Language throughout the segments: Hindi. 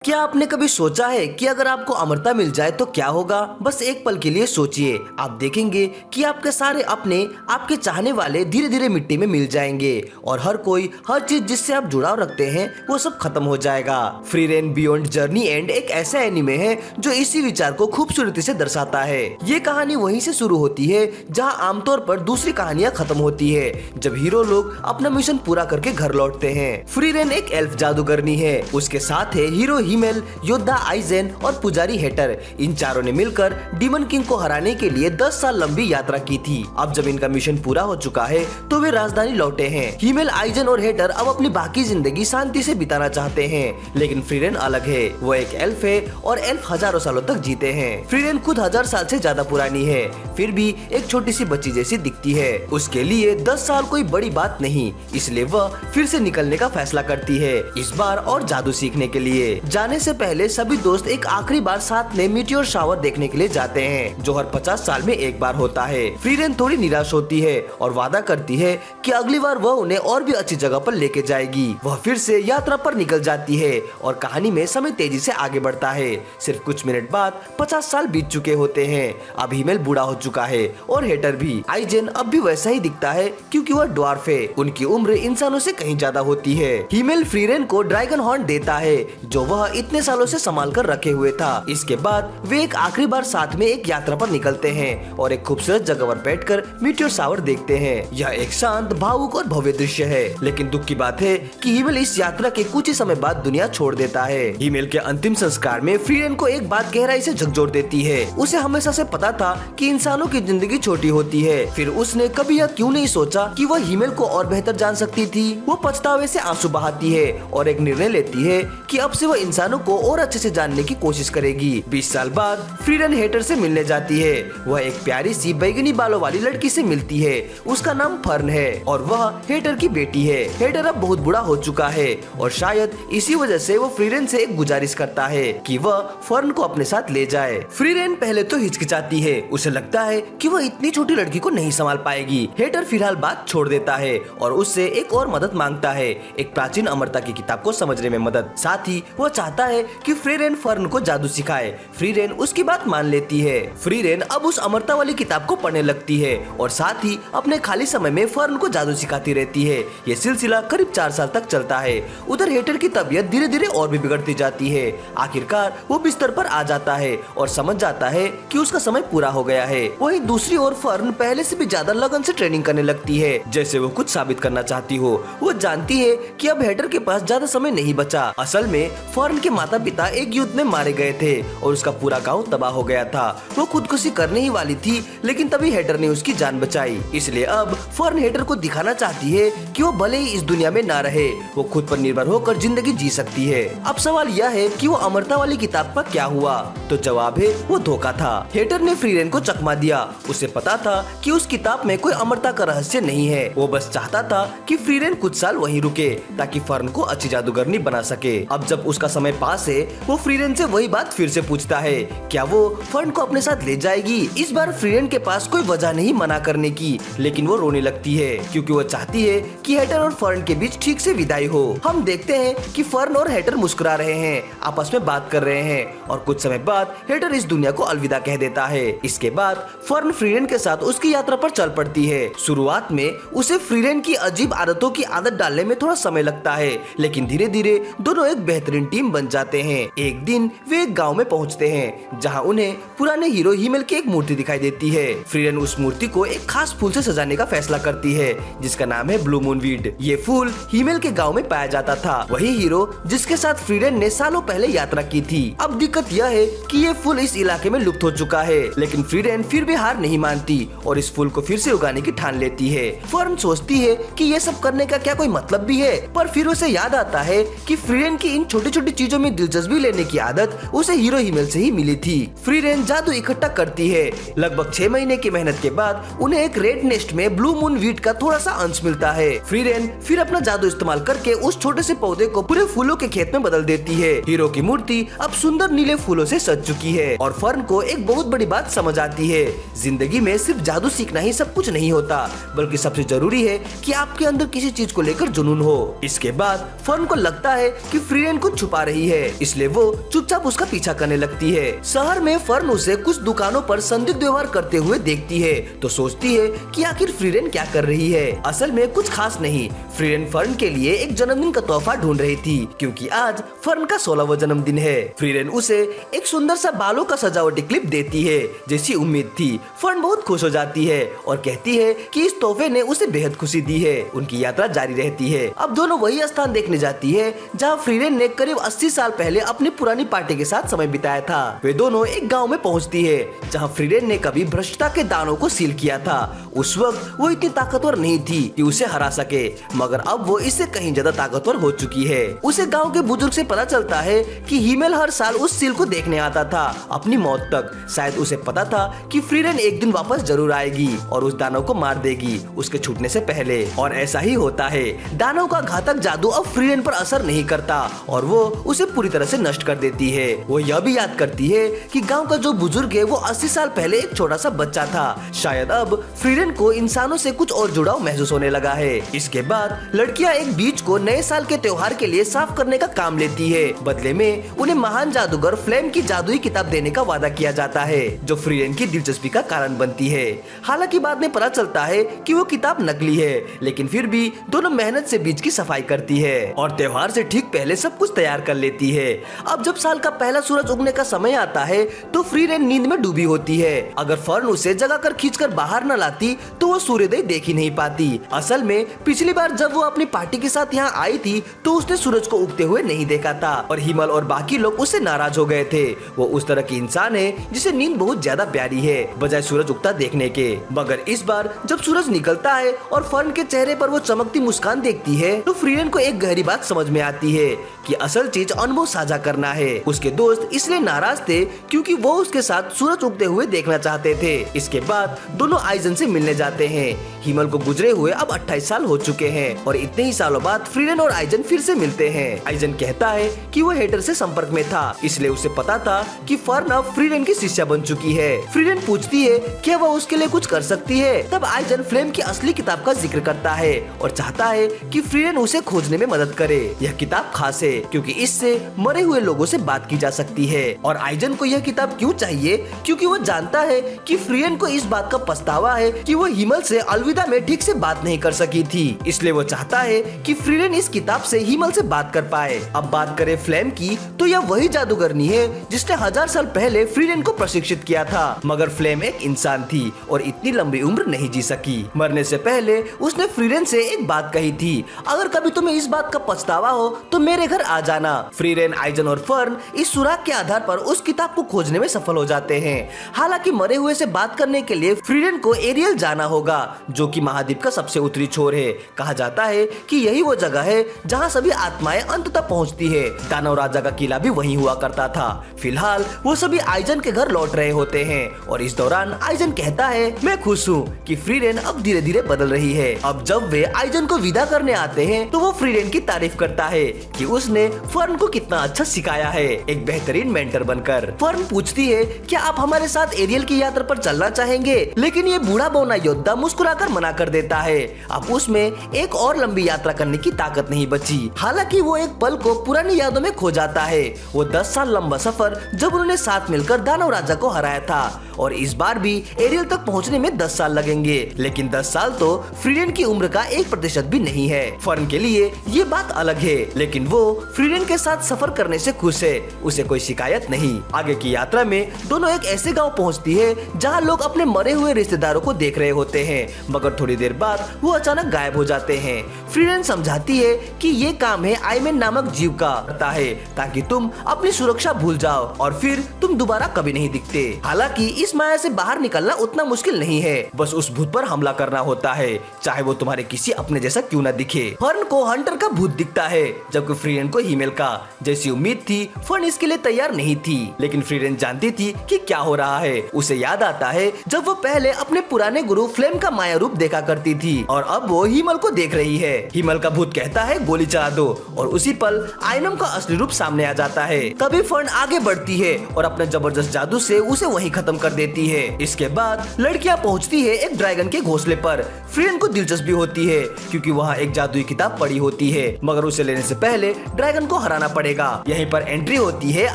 क्या आपने कभी सोचा है कि अगर आपको अमरता मिल जाए तो क्या होगा? बस एक पल के लिए सोचिए, आप देखेंगे कि आपके सारे अपने, आपके चाहने वाले धीरे धीरे मिट्टी में मिल जाएंगे और हर कोई, हर चीज जिससे आप जुड़ाव रखते हैं वो सब खत्म हो जाएगा। Free rein beyond journey and एक ऐसा एनिमे है जो इसी विचार को खूबसूरती से दर्शाता है। ये कहानी वहीं से शुरू होती है जहाँ आमतौर पर दूसरी कहानियाँ खत्म होती है, जब हीरो लोग अपना मिशन पूरा करके घर लौटते हैं। फ्री रेन एक एल्फ जादूगरनी है, उसके साथ है हीरो हिमेल, योद्धा आइजेन और पुजारी हेटर। इन चारों ने मिलकर डीमन किंग को हराने के लिए 10 साल लंबी यात्रा की थी। अब जब इनका मिशन पूरा हो चुका है तो वे राजधानी लौटे हैं। हिमेल, आइजेन और हेटर अब अपनी बाकी जिंदगी शांति से बिताना चाहते हैं, लेकिन फ्री रेन अलग है। वो एक एल्फ है और एल्फ हजारों सालों तक जीते हैं। फ्री रेन खुद 1000 साल से ज्यादा पुरानी है, फिर भी एक छोटी सी बच्ची जैसी दिखती है। उसके लिए 10 साल कोई बड़ी बात नहीं, इसलिए वह फिर से निकलने का फैसला करती है, इस बार और जादू सीखने के लिए। जाने से पहले सभी दोस्त एक आखिरी बार साथ में मीटियोर शावर देखने के लिए जाते हैं, जो हर 50 साल में एक बार होता है। फ्री रेन थोड़ी निराश होती है और वादा करती है कि अगली बार वह उन्हें और भी अच्छी जगह पर लेके जाएगी। वह फिर से यात्रा पर निकल जाती है और कहानी में समय तेजी से आगे बढ़ता है। सिर्फ कुछ मिनट बाद 50 साल बीत चुके होते हैं। अब हिमेल बूढ़ा हो चुका है और हेटर भी। आइजेन अब भी वैसा ही दिखता है क्योंकि वह ड्वार्फ है। उनकी उम्र इंसानों से कहीं ज्यादा होती है। हिमेल फ्री रेन को ड्रैगन हॉर्न देता है जो वह इतने सालों से संभाल कर रखे हुए था। इसके बाद वे एक आखिरी बार साथ में एक यात्रा पर निकलते हैं और एक खूबसूरत जगह पर बैठकर मीटियोर शावर देखते हैं। यह एक शांत, भावुक और भव्य दृश्य है, लेकिन दुख की बात है कि हिमेल इस यात्रा के कुछ ही समय बाद दुनिया छोड़ देता है। हिमेल के अंतिम संस्कार में फ्री रेन को एक बात गहराई से झकझोर देती है। उसे हमेशा से पता था कि इंसानों की जिंदगी छोटी होती है, फिर उसने कभी यह क्यों नहीं सोचा कि वह हिमेल को और बेहतर जान सकती थी। वो पछतावे से आंसू बहाती है और एक निर्णय लेती है कि अब से वह इंसानों को और अच्छे से जानने की कोशिश करेगी। 20 साल बाद फ्री रेन हेटर से मिलने जाती है। वह एक प्यारी सी बैगनी बालों वाली लड़की से मिलती है। उसका नाम फर्न है और वह हेटर की बेटी है। हेटर अब बहुत बूढ़ा हो चुका है और शायद इसी वजह से वो फ्री रेन से एक गुजारिश करता है कि वह फर्न को अपने साथ ले जाए। फ्री रेन पहले तो हिचकिचाती है, उसे लगता है कि वह इतनी छोटी लड़की को नहीं संभाल पाएगी। हेटर फिलहाल बात छोड़ देता है और उससे एक और मदद मांगता है, एक प्राचीन अमरता की किताब को समझने में मदद। साथ ही वह चाहता है कि फ्री रेन फर्न को जादू सिखाए। फ्री रेन उसकी बात मान लेती है। फ्री रेन अब उस अमरता वाली किताब को पढ़ने लगती है और साथ ही अपने खाली समय में फर्न को जादू सिखाती रहती है। ये सिलसिला करीब 4 साल तक चलता है। उधर हेटर की तबीयत धीरे धीरे और भी बिगड़ती जाती है। आखिरकार वो बिस्तर पर आ जाता है और समझ जाता है कि उसका समय पूरा हो गया है। वहीं दूसरी ओर फर्न पहले से भी ज्यादा लगन से ट्रेनिंग करने लगती है, जैसे वो कुछ साबित करना चाहती हो। वो जानती है कि अब हेटर के पास ज्यादा समय नहीं बचा। असल में फर्न के माता पिता एक युद्ध में मारे गए थे और उसका पूरा गांव तबाह हो गया था। वो खुदकुशी करने ही वाली थी, लेकिन तभी हेटर ने उसकी जान बचाई। इसलिए अब फर्न हेटर को दिखाना चाहती है कि वो भले ही इस दुनिया में ना रहे, वो खुद पर निर्भर होकर जिंदगी जी सकती है। अब सवाल यह है कि वो अमरता वाली किताब पर क्या हुआ? तो जवाब है वो धोखा था। हेटर ने फ्री रेन को चकमा दिया। उसे पता था कि उस किताब में कोई अमरता का रहस्य नहीं है। वो बस चाहता था कि फ्री रेन कुछ साल वहीं रुके ताकि फर्न को अच्छी जादूगरनी बना सके। अब जब उसका समय पास है, वो फ्री रेन से वही बात फिर से पूछता है, क्या वो फर्न को अपने साथ ले जाएगी? इस बार फ्री रेन के पास कोई वजह नहीं मना करने की, लेकिन वो रोने लगती है क्योंकि वो चाहती है कि हेटर और फर्न के बीच ठीक से विदाई हो। हम देखते हैं कि फर्न और हेटर मुस्कुरा रहे हैं, आपस में बात कर रहे हैं और कुछ समय बाद हेटर इस दुनिया को अलविदा कह देता है। इसके बाद फर्न फ्री रेन के साथ उसकी यात्रा पर चल पड़ती है। शुरुआत में उसे फ्री रेन की अजीब आदतों की आदत डालने में थोड़ा समय लगता है, लेकिन धीरे धीरे दोनों एक बेहतरीन टीम बन जाते हैं। एक दिन वे एक गांव में पहुंचते हैं जहां उन्हें पुराने हीरो हिमेल की एक मूर्ति दिखाई देती है। फ्री रेन उस मूर्ति को एक खास फूल से सजाने का फैसला करती है जिसका नाम है ब्लू मून वीड। ये फूल हिमेल के गांव में पाया जाता था, वही हीरो जिसके साथ फ्री रेन ने सालों पहले यात्रा की थी। अब दिक्कत यह है कि ये फूल इस इलाके में लुप्त हो चुका है, लेकिन फ्री रेन फिर भी हार नहीं मानती और इस फूल को फिर से उगाने की ठान लेती है। फर्न सोचती है कि ये सब करने का क्या कोई मतलब भी है, पर फिर उसे याद आता है कि फ्री रेन की इन छोटी छोटी चीजों में दिलचस्पी लेने की आदत उसे हीरो हिमेल से ही मिली थी। फ्री रेन जादू इकट्ठा करती है। लगभग 6 महीने की मेहनत के बाद उन्हें एक रेड नेस्ट में ब्लू मून वीट का थोड़ा सा अंश मिलता है। फ्री रेन फिर अपना जादू इस्तेमाल करके उस छोटे से पौधे को पूरे फूलों के खेत में बदल देती है। हीरो की मूर्ति अब सुंदर नीले फूलों से सज चुकी है और फर्न को एक बहुत बड़ी बात समझ आती है, जिंदगी में सिर्फ जादू सीखना ही सब कुछ नहीं होता, बल्कि सबसे जरूरी है कि आपके अंदर किसी चीज को लेकर जुनून हो। इसके बाद फर्न को लगता है कि फ्री रेन कुछ छुपा रही रही है, इसलिए वो चुपचाप उसका पीछा करने लगती है। शहर में फर्न उसे कुछ दुकानों पर संदिग्ध व्यवहार करते हुए देखती है तो सोचती है कि आखिर फ्रीरेन क्या कर रही है। असल में कुछ खास नहीं, फ्रीरेन फर्न के लिए एक जन्मदिन का तोहफा ढूंढ रही थी क्योंकि आज फर्न का 16वां जन्मदिन है। फ्रीरेन उसे एक सुंदर सा बालों का सजावटी क्लिप देती है जैसी उम्मीद थी। फर्न बहुत खुश हो जाती है और कहती है कि इस तोहफे ने उसे बेहद खुशी दी है। उनकी यात्रा जारी रहती है। अब दोनों वही स्थान देखने जाती है जहाँ फ्रीरेन ने करीब 80 साल पहले अपनी पुरानी पार्टी के साथ समय बिताया था। वे दोनों एक गाँव में पहुँचती है जहाँ फ्रीरेन ने कभी भ्रष्टता के दानों को सील किया था। उस वक्त वो इतनी ताकतवर नहीं थी कि उसे हरा सके, मगर अब वो इससे कहीं ज्यादा ताकतवर हो चुकी है। उसे गांव के बुजुर्ग से पता चलता है कि हीमेल हर साल उस सील को देखने आता था अपनी मौत तक। शायद उसे पता था कि फ्रीरेन एक दिन वापस जरूर आएगी और उस दानव को मार देगी उसके छूटने से पहले। और ऐसा ही होता है। दानव का घातक जादू अब फ्रीरेन पर असर नहीं करता और वो उसे पूरी तरह से नष्ट कर देती है। वो यह भी याद करती है कि गाँव का जो बुजुर्ग है वो 80 साल पहले एक छोटा सा बच्चा था। शायद अब फ्रीरेन को इंसानों से कुछ और जुड़ाव महसूस होने लगा है। इसके बाद लड़कियां एक बीच को नए साल के त्योहार के लिए साफ करने का काम लेती है। बदले में उन्हें महान जादूगर फ्लेम की जादुई किताब देने का वादा किया जाता है जो फ्रीरेन की दिलचस्पी का कारण बनती है। हालांकि बाद में पता चलता है कि वो किताब नकली है, लेकिन फिर भी दोनों मेहनत से बीच की सफाई करती है और त्योहार से ठीक पहले सब कुछ तैयार कर लेती है। अब जब साल का पहला सूरज उगने का समय आता है तो फ्रीरेन नींद में डूबी होती है। अगर फर्न उसे जगाकर खींचकर बाहर न लाती तो वो सूर्योदय देख ही नहीं पाती। असल में पिछली बार जब वो अपनी पार्टी के साथ यहाँ आई थी तो उसने सूरज को उगते हुए नहीं देखा था और हिमल और बाकी लोग उससे नाराज हो गए थे। वो उस तरह की इंसान है जिसे नींद बहुत ज्यादा प्यारी है बजाय सूरज उगता देखने के। मगर इस बार जब सूरज निकलता है और फर्न के चेहरे पर वो चमकती मुस्कान देखती है तो फ्रीरेन को एक गहरी बात समझ में आती है कि असल चीज अनुभव साझा करना है। उसके दोस्त इसलिए नाराज थे क्योंकि वो उसके साथ सूरज उगते हुए देखना चाहते थे। इसके बाद दोनों आइजन से मिलने जाते हैं। हिमल को गुजरे हुए अब 28 साल हो चुके हैं और इतने ही सालों बाद फ्रीरेन और आइजन फिर से मिलते हैं। आइजन कहता है कि वो हेटर से संपर्क में था, इसलिए उसे पता था कि फर्न अब फ्रीरेन की शिष्या बन चुकी है। फ्रीरेन पूछती है क्या वह उसके लिए कुछ कर सकती है। तब आइजन फ्लेम की असली किताब का जिक्र करता है और चाहता है कि फ्रीरेन उसे खोजने में मदद करे। यह किताब खास है क्योंकि इससे मरे हुए लोगों से बात की जा सकती है। और आइजन को यह किताब क्यों चाहिए? क्योंकि वो जानता है कि फ्रीरेन को इस बात का पछतावा है कि वो हिमल से अलविदा में ठीक से बात नहीं कर सकी थी। इसलिए वो चाहता है कि फ्रीरेन इस किताब से हिमल से बात कर पाए। अब बात करें फ्लेम की तो यह वही जादूगरनी है जिसने 1000 साल पहले फ्रीरेन को प्रशिक्षित किया था। मगर फ्लेम एक इंसान थी और इतनी लंबी उम्र नहीं जी सकी। मरने से पहले उसने फ्रीरेन से एक बात कही थी, अगर कभी तुम्हें इस बात का पछतावा हो तो मेरे घर आ जाना। फ्रीरेन, आइजन और फर्न इस सुराग के आधार पर उस किताब को खोजने में सफल हो जाते हैं। हालांकि मरे हुए से बात करने के लिए फ्रीरेन को एरियल जाना होगा जो कि महाद्वीप का सबसे उत्तरी छोर है। कहा जाता है कि यही वो जगह है जहां सभी आत्माएं अंततः पहुंचती है। दानव राजा का किला भी वहीं हुआ करता था। फिलहाल वो सभी आइजन के घर लौट रहे होते हैं और इस दौरान आइजन कहता है मैं खुश हूँ कि फ्रीरेन अब धीरे धीरे बदल रही है। अब जब वे आइजन को विदा करने आते हैं तो वो फ्रीरेन की तारीफ करता है कि उसने फर्न को कितना अच्छा सिखाया है, एक बेहतरीन मेंटर बनकर। फर्न पूछती है क्या आप हमारे साथ एरियल की यात्रा पर चलना चाहेंगे, लेकिन ये बूढ़ा बौना योद्धा मुस्कुराकर मना कर देता है। अब उसमें एक और लंबी यात्रा करने की ताकत नहीं बची। हालांकि वो एक पल को पुरानी यादों में खो जाता है। वो 10 साल लंबा सफर जब उन्होंने साथ मिलकर दानव राजा को हराया था और इस बार भी एरियल तक पहुंचने में 10 साल लगेंगे, लेकिन 10 साल तो फ्रीरेन की उम्र का 1% भी नहीं है। फर्न के लिए ये बात अलग है, लेकिन वो फ्रीरेन के साथ सफर करने से खुश है, उसे कोई शिकायत नहीं। आगे की यात्रा में दोनों एक ऐसे गांव पहुंचती है जहां लोग अपने मरे हुए रिश्तेदारों को देख रहे होते हैं, मगर थोड़ी देर बाद वो अचानक गायब हो जाते हैं। फ्रीरेन समझाती है कि ये काम है आइमेन नामक जीव का करता है ताकि तुम अपनी सुरक्षा भूल जाओ और फिर तुम दोबारा कभी नहीं दिखते। हालांकि इस माया से बाहर निकलना उतना मुश्किल नहीं है, बस उस भूत पर हमला करना होता है, चाहे वो तुम्हारे किसी अपने जैसा क्यों न दिखे। फर्न को हंटर का भूत दिखता है जबकि फ्रीरेन को हीमेल का। जैसी उम्मीद थी फर्न इसके लिए तैयार नहीं थी, लेकिन फ्रीरेन जानती थी कि क्या हो रहा है। उसे याद आता है जब वो पहले अपने पुराने गुरु फ्लेम का माया रूप रूप देखा करती थी और अब वो हिमल को देख रही है। हिमल का भूत कहता है गोली चला दो और उसी पल आयनम का असली रूप सामने आ जाता है। तभी फर्न आगे बढ़ती है और अपने जबरदस्त जादू से उसे वहीं खत्म कर देती है। इसके बाद लड़कियां पहुंचती है एक ड्रैगन के घोंसले पर। फ्रीडन को दिलचस्पी होती है क्योंकि वहाँ एक जादुई किताब पड़ी होती है, मगर उसे लेने से पहले ड्रैगन को हराना पड़ेगा। यहीं पर एंट्री होती है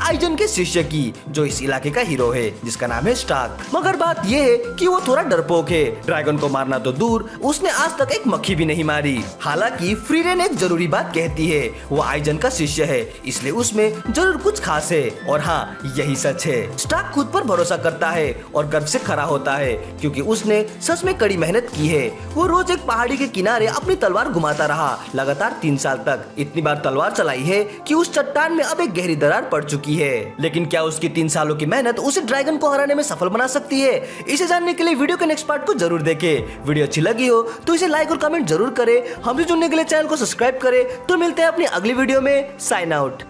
आइजन के शिष्य की, जो इस इलाके का हीरो है, जिसका नाम है स्टार्क। मगर बात ये है कि वो थोड़ा डरपोक है। ड्रैगन को मारना तो दूर, उसने आज तक एक मक्खी भी नहीं मारी। हालांकि फ्रीडन एक जरूरी बात कहती है, वो आइजन का शिष्य है, इसलिए उसमें जरूर कुछ खास है। और हाँ, यही सच है। स्टार्क खुद पर भरोसा करता है और गर्व से खड़ा होता है क्योंकि उसने सच में कड़ी मेहनत की है। वो रोज एक पहाड़ी के किनारे अपनी तलवार घुमाता रहा, लगातार 3 साल तक। इतनी बार तलवार चलाई है कि उस चट्टान में अब एक गहरी दरार पड़ चुकी है। लेकिन क्या उसकी 3 सालों की मेहनत उसे ड्रैगन को हराने में सफल बना सकती है? इसे जानने के लिए वीडियो के नेक्स्ट पार्ट को जरूर देखें। वीडियो अच्छी लगी हो तो इसे लाइक और कमेंट जरूर करें। हमसे जुड़ने के लिए चैनल को सब्सक्राइब करें। तो मिलते हैं अपनी अगली वीडियो में। Sign out.